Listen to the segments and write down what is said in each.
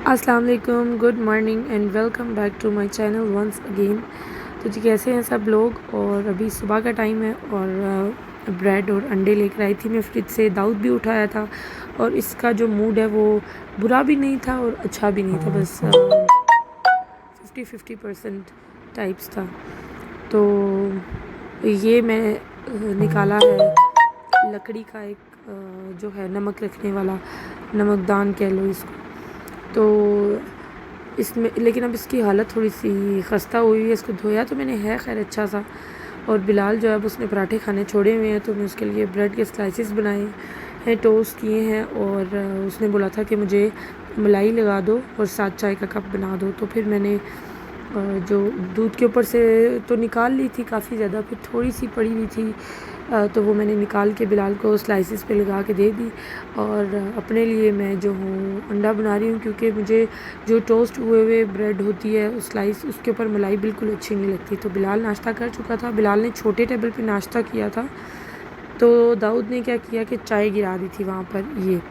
अस्सलाम वालेकुम, good morning and welcome back to my channel once again. तो जी कैसे हैं सब लोग। और अभी सुबह का टाइम है और ब्रेड और अंडे लेकर आई थी मैं फ्रिज से। दाऊद भी उठाया था और इसका जो मूड है वो बुरा भी नहीं था और अच्छा भी नहीं था, बस 50-50% टाइप्स था। तो ये मैं निकाला है लकड़ी का एक जो है नमक रखने वाला, नमकदान कह लो इसको। तो इसमें लेकिन अब इसकी हालत थोड़ी सी खस्ता हुई है। इसको धोया तो मैंने है खैर अच्छा सा। और बिलाल जो है अब उसने पराठे खाने छोड़े हुए हैं, तो मैं उसके लिए ब्रेड के स्लाइसेस बनाए हैं, टोस्ट किए हैं। और उसने बोला था कि मुझे मलाई लगा दो और साथ चाय का कप बना दो। तो फिर मैंने जो दूध के ऊपर से तो निकाल ली थी काफ़ी ज़्यादा, फिर थोड़ी सी पड़ी हुई थी तो वो मैंने निकाल के बिलाल को स्लाइसेस पे लगा के दे दी। और अपने लिए मैं जो हूँ अंडा बना रही हूँ, क्योंकि मुझे जो टोस्ट हुए हुए ब्रेड होती है स्लाइस, उसके ऊपर मलाई बिल्कुल अच्छी नहीं लगती। तो बिलाल नाश्ता कर चुका था, बिलाल ने छोटे टेबल पे नाश्ता किया था। तो दाऊद ने क्या किया कि चाय गिरा दी थी वहाँ पर ये।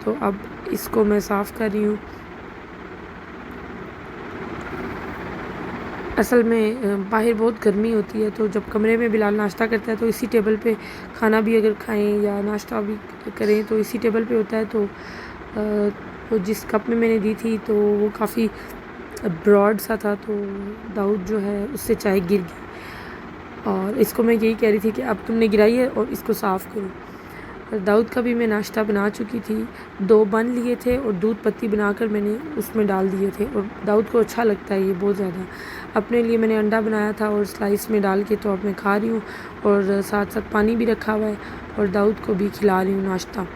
तो अब इसको मैं साफ़ कर रही हूँ। असल में बाहर बहुत गर्मी होती है, तो जब कमरे में बिलाल नाश्ता करता है तो इसी टेबल पे खाना भी अगर खाएं या नाश्ता भी करें तो इसी टेबल पे होता है। तो वो जिस कप में मैंने दी थी तो वो काफ़ी ब्रॉड सा था, तो दाऊद जो है उससे चाय गिर गई। और इसको मैं यही कह रही थी कि अब तुमने गिराई है और इसको साफ़ करो। दाऊद का भी मैं नाश्ता बना चुकी थी, 2 बन लिए थे और दूध पत्ती बनाकर मैंने उसमें डाल दिए थे। और दाऊद को अच्छा लगता है ये बहुत ज़्यादा। अपने लिए मैंने अंडा बनाया था और स्लाइस में डाल के तो अब मैं खा रही हूँ, और साथ साथ पानी भी रखा हुआ है और दाऊद को भी खिला रही हूँ नाश्ता।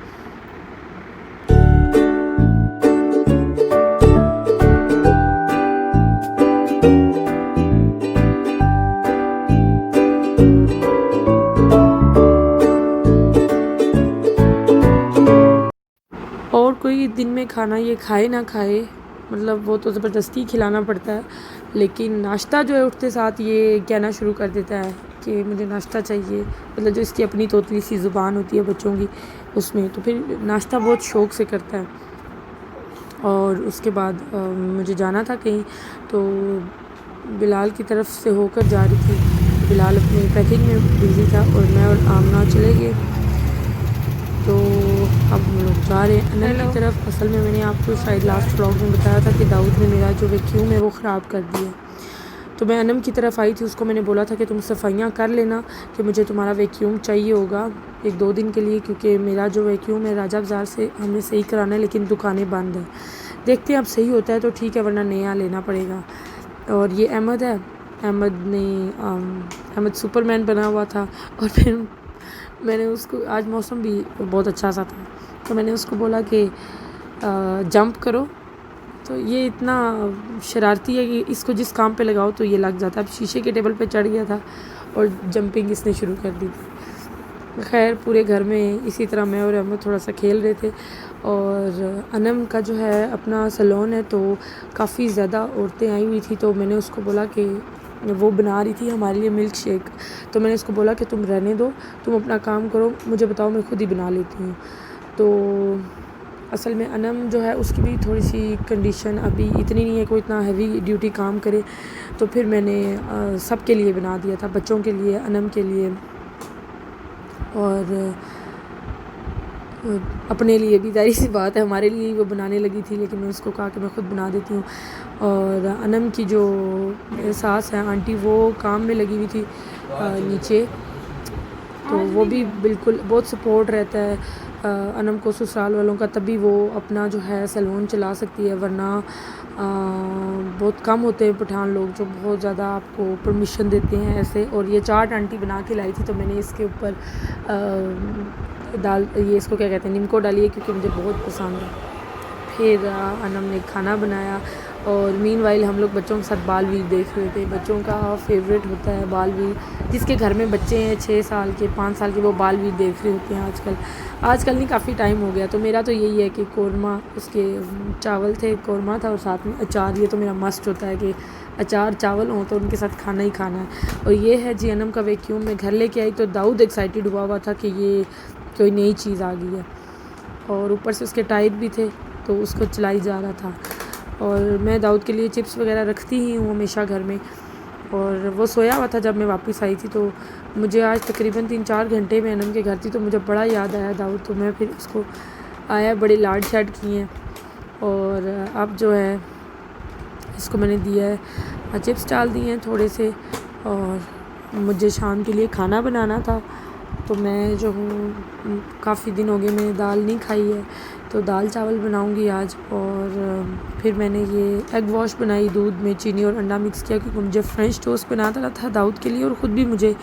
और कोई दिन में खाना ये खाए ना खाए, मतलब वो तो ज़बरदस्ती खिलाना पड़ता है, लेकिन नाश्ता जो है उठते साथ ये कहना शुरू कर देता है कि मुझे नाश्ता चाहिए। मतलब जो इसकी अपनी तोतली सी ज़ुबान होती है बच्चों की, उसमें तो फिर नाश्ता बहुत शौक़ से करता है। और उसके बाद मुझे जाना था कहीं, तो बिलाल की तरफ से होकर जा रही थी। बिलाल अपनी पैकिंग में बिज़ी था और मैं और आमना चले गए। तो अब हम लोग जा रहे हैं अनल की तरफ। असल में मैंने आपको शायद लास्ट व्लॉग में बताया था कि दाऊद ने मेरा जो वैक्यूम है वो ख़राब कर दिया। तो मैं अनम की तरफ आई थी, उसको मैंने बोला था कि तुम सफाइयाँ कर लेना कि मुझे तुम्हारा वैक्यूम चाहिए होगा 1-2 दिन के लिए, क्योंकि मेरा जो वैक्यूम है राजा बाज़ार से हमने सही कराना है, लेकिन दुकानें बंद हैं। देखते हैं अब सही होता है तो ठीक है, वरना नया लेना पड़ेगा। और ये अहमद है, अहमद सुपरमैन बना हुआ था। और फिर मैंने उसको, आज मौसम भी बहुत अच्छा सा था, तो मैंने उसको बोला कि जंप करो। तो ये इतना शरारती है कि इसको जिस काम पे लगाओ तो ये लग जाता है। अब शीशे के टेबल पे चढ़ गया था और जंपिंग इसने शुरू कर दी थी। खैर पूरे घर में इसी तरह मैं और अहमद थोड़ा सा खेल रहे थे। और अनम का जो है अपना सैलून है, तो काफ़ी ज़्यादा औरतें आई हुई थी। तो मैंने उसको बोला कि वो बना रही थी हमारे लिए मिल्क शेक, तो मैंने उसको बोला कि तुम रहने दो, तुम अपना काम करो, मुझे बताओ, मैं खुद ही बना लेती हूँ। तो असल में अनम जो है उसकी भी थोड़ी सी कंडीशन अभी इतनी नहीं है कोई इतना हैवी ड्यूटी काम करे। तो फिर मैंने सब के लिए बना दिया था, बच्चों के लिए, अनम के लिए और अपने लिए भी। जाहिर सी बात है हमारे लिए वो बनाने लगी थी, लेकिन मैं उसको कहा कि मैं ख़ुद बना देती हूँ। और अनम की जो सास है आंटी, वो काम में लगी हुई थी नीचे, तो वो भी बिल्कुल बहुत सपोर्ट रहता है अनम को ससुराल वालों का, तभी वो अपना जो है सैलून चला सकती है। वरना बहुत कम होते हैं पठान लोग जो बहुत ज़्यादा आपको परमिशन देते हैं ऐसे। और ये चाट आंटी बना के लाई थी, तो मैंने इसके ऊपर ये इसको क्या कहते हैं, नीमको डाली है, क्योंकि मुझे बहुत पसंद है। फिर अनम ने खाना बनाया और मीनवाइल हम लोग बच्चों के साथ बालवीर देख रहे थे। बच्चों का फेवरेट होता है बालवीर, जिसके घर में बच्चे हैं 6 साल के, 5 साल के, वो बालवीर देख रहे होते हैं आजकल नहीं, काफ़ी टाइम हो गया। तो मेरा तो यही है कि कौरमा, उसके चावल थे, कौरमा था और साथ में अचार। ये तो मेरा मस्ट होता है कि अचार चावल हों तो उनके साथ खाना ही खाना है। और ये है जी अनम का वैक्यूम। मैं घर लेके आई तो दाऊद एक्साइटेड हुआ था कि ये कोई नई चीज़ आ गई है, और ऊपर से उसके टायर भी थे तो उसको चलाई जा रहा था। और मैं दाऊद के लिए चिप्स वगैरह रखती ही हूँ हमेशा घर में। और वो सोया हुआ था जब मैं वापस आई थी, तो मुझे आज तकरीबन 3-4 घंटे मैं अनम के घर थी, तो मुझे बड़ा याद आया दाऊद, तो मैं फिर उसको आया, बड़े लाड शाड किए हैं। और अब जो है इसको मैंने दिया है, चिप्स डाल दिए हैं थोड़े से। और मुझे शाम के लिए खाना बनाना था, तो मैं जो हूँ काफ़ी दिन हो गए मैंने दाल नहीं खाई है, तो दाल चावल बनाऊंगी आज। और फिर मैंने ये एग वॉश बनाई, दूध में चीनी और अंडा मिक्स किया, क्योंकि मुझे फ्रेंच टोस्ट बनाना था दाऊद के लिए, और ख़ुद भी मुझे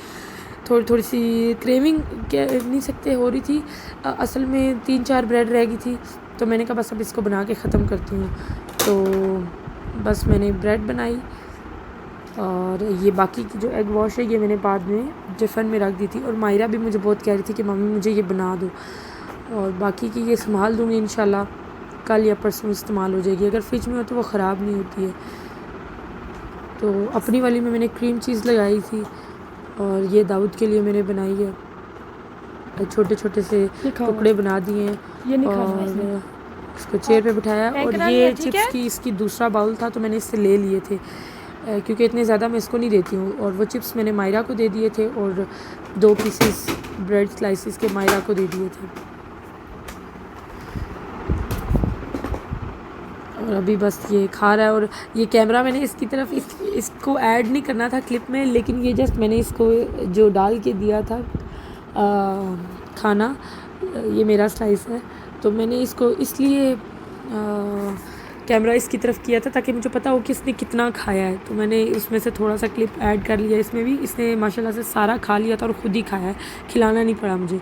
थोड़ी सी क्रेविंग कह नहीं सकते हो रही थी। असल में 3-4 ब्रेड रह गई थी, तो मैंने कहा बस अब इसको बना के ख़त्म करती हूँ। तो बस मैंने ब्रेड बनाई, और ये बाकी की जो एग वॉश है ये मैंने बाद में टिफ़न में रख दी थी। और मायरा भी मुझे बहुत कह रही थी कि मम्मी मुझे ये बना दो, और बाकी की ये संभाल दूँगी इंशाल्लाह, कल या परसों इस्तेमाल हो जाएगी। अगर फ्रिज में हो तो वो ख़राब नहीं होती है। तो अपनी वाली में मैंने क्रीम चीज़ लगाई थी, और ये दाऊद के लिए मैंने बनाई है, छोटे छोटे से टुकड़े बना दिए हैं, और इसको चेयर पे बिठाया। और ये चिप्स की इसकी दूसरा बाउल था, तो मैंने इससे ले लिए थे, क्योंकि इतने ज़्यादा मैं इसको नहीं देती हूँ। और वो चिप्स मैंने मायरा को दे दिए थे, और 2 पीसेस ब्रेड स्लाइसिस के मायरा को दे दिए थे। और अभी बस ये खा रहा है। और ये कैमरा मैंने इसकी तरफ इसको ऐड नहीं करना था क्लिप में, लेकिन ये जस्ट मैंने इसको जो डाल के दिया था खाना, ये मेरा स्लाइस है, तो मैंने इसको इसलिए कैमरा इसकी तरफ किया था ताकि मुझे पता हो कि इसने कितना खाया है। तो मैंने इसमें से थोड़ा सा क्लिप ऐड कर लिया। इसमें भी इसने माशाल्लाह से सारा खा लिया था और ख़ुद ही खाया है, खिलाना नहीं पड़ा मुझे।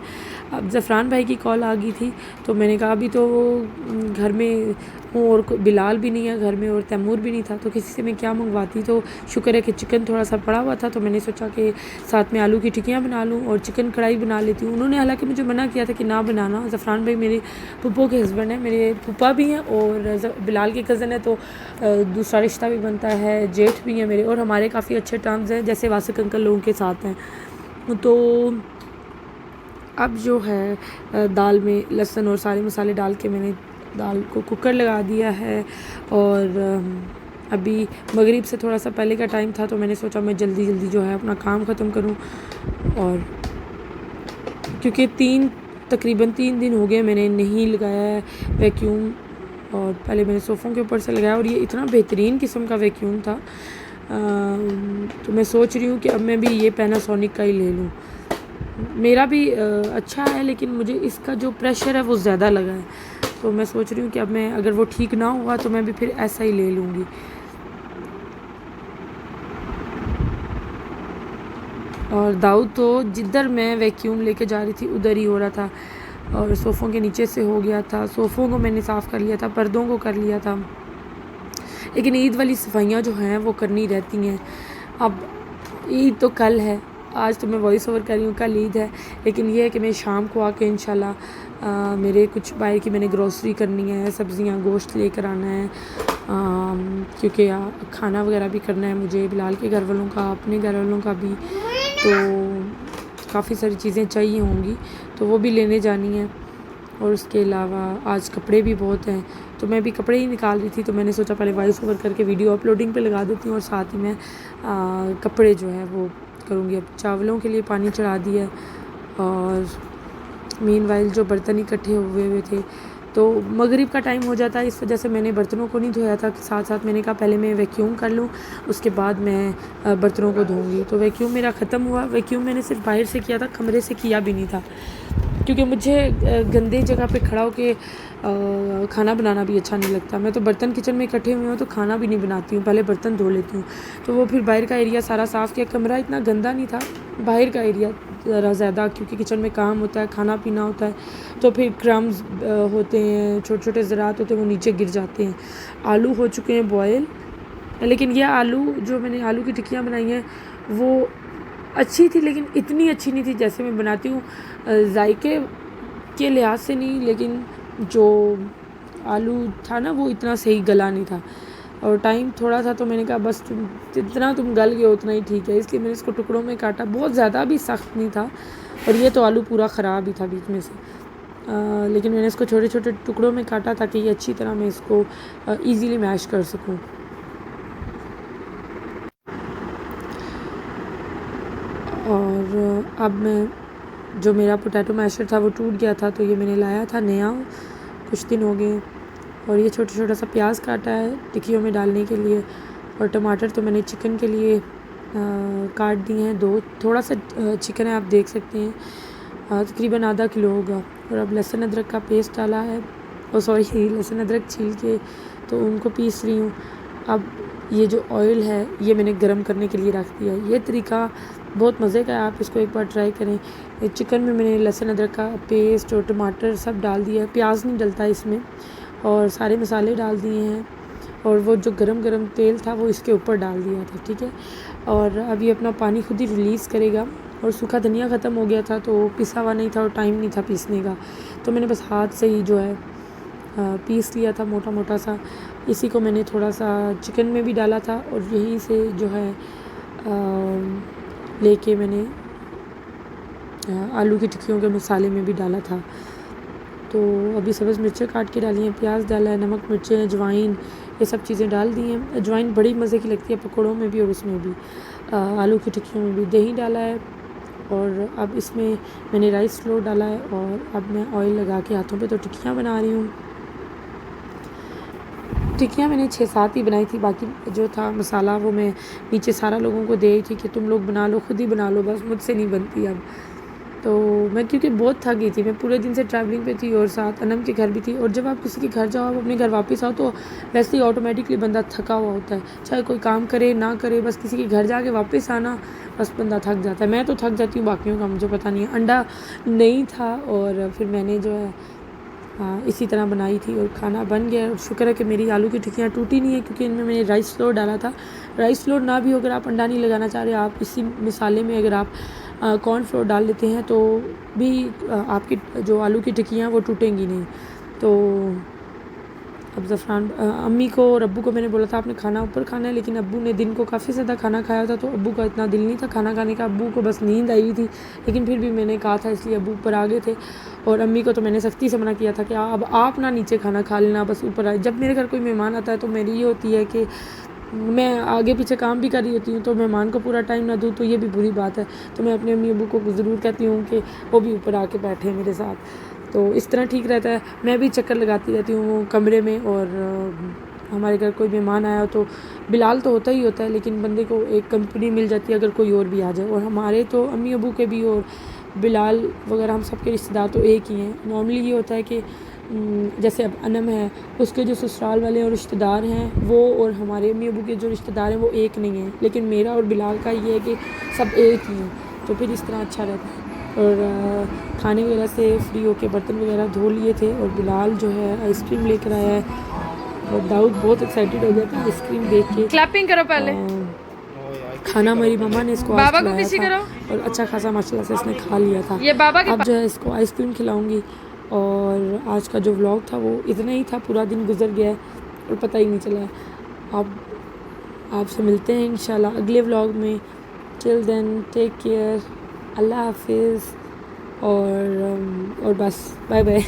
अब ज़फ़रान भाई की कॉल आ गई थी, तो मैंने कहा अभी तो घर में हूँ, और बिलाल भी नहीं है घर में, और तैमूर भी नहीं था, तो किसी से मैं क्या मंगवाती। तो शुक्र है कि चिकन थोड़ा सा पड़ा हुआ था, तो मैंने सोचा कि साथ में आलू की टिक्कियाँ बना लूँ और चिकन कढ़ाई बना लेती हूँ। उन्होंने हालांकि मुझे मना किया था कि ना बनाना। ज़फ़रान भाई मेरे पुप्पो के हस्बैंड हैं, मेरे पुप्पा भी हैं, और बिलाल के कज़न है, तो दूसरा रिश्ता भी बनता है, जेठ भी हैं मेरे, और हमारे काफ़ी अच्छे टर्म्स हैं, जैसे वासिक अंकल लोगों के साथ हैं। तो अब जो है दाल में लहसुन और सारे मसाले डाल के मैंने दाल को कुकर लगा दिया है। और अभी मगरिब से थोड़ा सा पहले का टाइम था, तो मैंने सोचा मैं जल्दी जल्दी जो है अपना काम ख़त्म करूं। और क्योंकि तकरीबन 3 दिन हो गए मैंने नहीं लगाया है वैक्यूम, और पहले मैंने सोफ़ों के ऊपर से लगाया, और ये इतना बेहतरीन किस्म का वैक्यूम था। तो मैं सोच रही हूँ कि अब मैं भी ये पैनासोनिक का ही ले लूँ। मेरा भी अच्छा है, लेकिन मुझे इसका जो प्रेशर है वो ज़्यादा लगा है, तो मैं सोच रही हूँ कि अब मैं अगर वो ठीक ना हुआ तो मैं भी फिर ऐसा ही ले लूँगी। और दाऊद तो जिधर मैं वैक्यूम लेके जा रही थी उधर ही हो रहा था, और सोफ़ों के नीचे से हो गया था। सोफ़ों को मैंने साफ़ कर लिया था, पर्दों को कर लिया था, लेकिन ईद वाली सफाइयाँ जो हैं वो करनी रहती हैं। अब ईद तो कल है, आज तो मैं वॉइस ओवर कर रही हूँ, कल ईद है, लेकिन ये है कि मैं शाम को आके इंशाल्लाह मेरे कुछ बाहर की मैंने ग्रोसरी करनी है, सब्ज़ियाँ गोश्त लेकर आना है, क्योंकि खाना वगैरह भी करना है मुझे, बिलाल के घर वालों का, अपने घर वालों का भी, तो काफ़ी सारी चीज़ें चाहिए होंगी, तो वो भी लेने जानी है। और उसके अलावा आज कपड़े भी बहुत हैं, तो मैं भी कपड़े ही निकाल रही थी, तो मैंने सोचा पहले वॉइस ओवर करके वीडियो अपलोडिंग पे लगा देती हूँ, और साथ ही मैं कपड़े जो है वो करूँगी। अब चावलों के लिए पानी चढ़ा दिया, और मीनवाइल जो बर्तन इकट्ठे हुए थे, तो मगरिब का टाइम हो जाता है, इस वजह से मैंने बर्तनों को नहीं धोया था। साथ साथ मैंने कहा पहले मैं वैक्यूम कर लूँ, उसके बाद मैं बर्तनों को धोऊँगी। तो वैक्यूम मेरा ख़त्म हुआ। वैक्यूम मैंने सिर्फ बाहर से किया था, कमरे से किया भी नहीं था, क्योंकि मुझे गंदे जगह पे खड़ा होके खाना बनाना भी अच्छा नहीं लगता। मैं तो बर्तन किचन में इकट्ठे हुए हो तो खाना भी नहीं बनाती हूँ, पहले बर्तन धो लेती हूँ। तो वो फिर बाहर का एरिया सारा साफ़ किया। कमरा इतना गंदा नहीं था, बाहर का एरिया ज़रा ज़्यादा, क्योंकि किचन में काम होता है, खाना पीना होता है, तो फिर क्रम्स होते हैं, छोटे छोटे ज़रात होते हैं, वो नीचे गिर जाते हैं। आलू हो चुके हैं बॉयल, लेकिन यह आलू जो मैंने आलू की टिक्कियाँ बनाई हैं वो अच्छी थी, लेकिन इतनी अच्छी नहीं थी जैसे मैं बनाती हूँ, जायके के लिहाज से नहीं, लेकिन जो आलू था ना वो इतना सही गला नहीं था, और टाइम थोड़ा था, तो मैंने कहा बस जितना तुम गल गए उतना ही ठीक है, इसलिए मैंने इसको टुकड़ों में काटा। बहुत ज़्यादा भी सख्त नहीं था, और ये तो आलू पूरा ख़राब ही था बीच में से। लेकिन मैंने इसको छोटे छोटे टुकड़ों में काटा ताकि ये अच्छी तरह मैं इसको ईज़िली मैश कर सकूँ। और अब मैं जो मेरा पोटैटो मैशर था वो टूट गया था, तो ये मैंने लाया था नया, कुछ दिन हो गए। और ये छोटा छोटा सा प्याज काटा है टिक्कियों में डालने के लिए, और टमाटर तो मैंने चिकन के लिए काट दिए हैं 2। थोड़ा सा चिकन है, आप देख सकते हैं, तकरीबन आधा किलो होगा। और अब लहसुन अदरक का पेस्ट डाला है, और सॉरी लहसुन अदरक छील के तो उनको पीस रही हूँ। अब ये जो ऑयल है ये मैंने गरम करने के लिए रख दिया है। ये तरीका बहुत मज़े का है, आप इसको एक बार ट्राई करें। चिकन में मैंने लहसुन अदरक का पेस्ट और टमाटर सब डाल दिया है, प्याज नहीं डलता इसमें, और सारे मसाले डाल दिए हैं, और वो जो गरम तेल था वो इसके ऊपर डाल दिया था, ठीक है। और अब ये अपना पानी खुद ही रिलीज़ करेगा। और सूखा धनिया ख़त्म हो गया था, तो पिसा हुआ नहीं था और टाइम नहीं था पीसने का, तो मैंने बस हाथ से ही जो है पीस लिया था मोटा मोटा सा। इसी को मैंने थोड़ा सा चिकन में भी डाला था, और यहीं से जो है लेके मैंने आलू की टिक्कियों के मसाले में भी डाला था। तो अभी सब्ज़ मिर्चें काट के डाली हैं, प्याज डाला है, नमक मिर्चें अजवाइन ये सब चीज़ें डाल दी हैं। अजवाइन बड़ी मज़े की लगती है पकौड़ों में भी और उसमें भी, आलू की टिक्कियों में भी। दही डाला है, और अब इसमें मैंने राइस फ्लोर डाला है, और अब मैं ऑयल लगा के हाथों पे तो टिक्कियाँ बना रही हूँ। टिक्कियाँ मैंने 6-7 ही बनाई थी, बाकी जो था मसाला वो मैं नीचे सारा लोगों को दे रही थी कि तुम लोग बना लो, खुद ही बना लो, बस मुझसे नहीं बनती अब। तो मैं क्योंकि बहुत थक गई थी, मैं पूरे दिन से ट्रैवलिंग पे थी, और साथ अनम के घर भी थी। और जब आप किसी के घर जाओ, आप अपने घर वापस आओ, तो वैसे ही ऑटोमेटिकली बंदा थका हुआ होता है, चाहे कोई काम करे ना करे, बस किसी के घर जाके वापस आना, बस बंदा थक जाता है। मैं तो थक जाती हूँ, बाकियों का मुझे पता नहीं है। अंडा नहीं था, और फिर मैंने जो है इसी तरह बनाई थी, और खाना बन गया। और शुक्र है कि मेरी आलू की टिक्कियाँ टूटी नहीं है, क्योंकि इनमें मैंने राइस फ्लोर डाला था। राइस फ्लोर ना भी हो, अगर आप अंडा नहीं लगाना चाह रहे, आप इसी मसाले में अगर आप कॉर्न फ्लोर डाल देते हैं तो भी आपकी जो आलू की टिक्कियाँ वो टूटेंगी नहीं। तो अब ज़फ़रान अम्मी को और अब्बू को मैंने बोला था आपने खाना ऊपर खाना है, लेकिन अब्बू ने दिन को काफ़ी ज़्यादा खाना खाया था, तो अब्बू का इतना दिल नहीं था खाना खाने का, अब्बू को बस नींद आई हुई थी। लेकिन फिर भी मैंने कहा था, इसलिए अब्बू ऊपर आ गए थे। और अम्मी को तो मैंने सख्ती से मना किया था कि अब आप ना नीचे खाना खा लेना, बस ऊपर आए। जब मेरे घर कोई मेहमान आता है तो मेरी ये होती है कि मैं आगे पीछे काम भी कर रही होती हूँ, तो मेहमान को पूरा टाइम ना दूँ तो ये भी बुरी बात है। तो मैं अपने अम्मी अब्बू को ज़रूर कहती हूँ कि वो भी ऊपर आके बैठे मेरे साथ, तो इस तरह ठीक रहता है। मैं भी चक्कर लगाती रहती हूँ कमरे में, और हमारे घर कोई मेहमान आया तो बिलाल तो होता ही होता है, लेकिन बंदे को एक कंपनी मिल जाती है अगर कोई और भी आ जाए। और हमारे तो अम्मी अब्बू के भी और बिलाल वगैरह हम सबके रिश्तेदार तो एक ही हैं। नॉर्मली ये होता है कि जैसे अब अनम है, उसके जो ससुराल वाले और रिश्तेदार हैं वो, और हमारे अम्मी अब्बू के जो रिश्तेदार हैं वो एक नहीं हैं, लेकिन मेरा और बिलाल का ये है कि सब एक ही हैं, तो फिर इस तरह अच्छा रहता है। और खाने वगैरह से फ्री होके बर्तन वगैरह धो लिए थे, और बिलाल जो है आइसक्रीम लेकर आया है, और दाऊद बहुत एक्साइटेड हो गया था आइसक्रीम देख के। क्लैपिंग करो पहले। खाना मेरी मम्मा ने इसको बाबा को किसी करो, और अच्छा खासा माशाल्लाह से इसने खा लिया था। ये बाबा के अब जो है इसको आइसक्रीम खिलाऊंगी। और आज का जो व्लॉग था वो इतना ही था, पूरा दिन गुजर गया है और पता ही नहीं चला। अब आपसे मिलते हैं इंशाल्लाह अगले व्लॉग में। टिल देन टेक केयर, अल्लाह हाफिज़, और बस बाय बाय।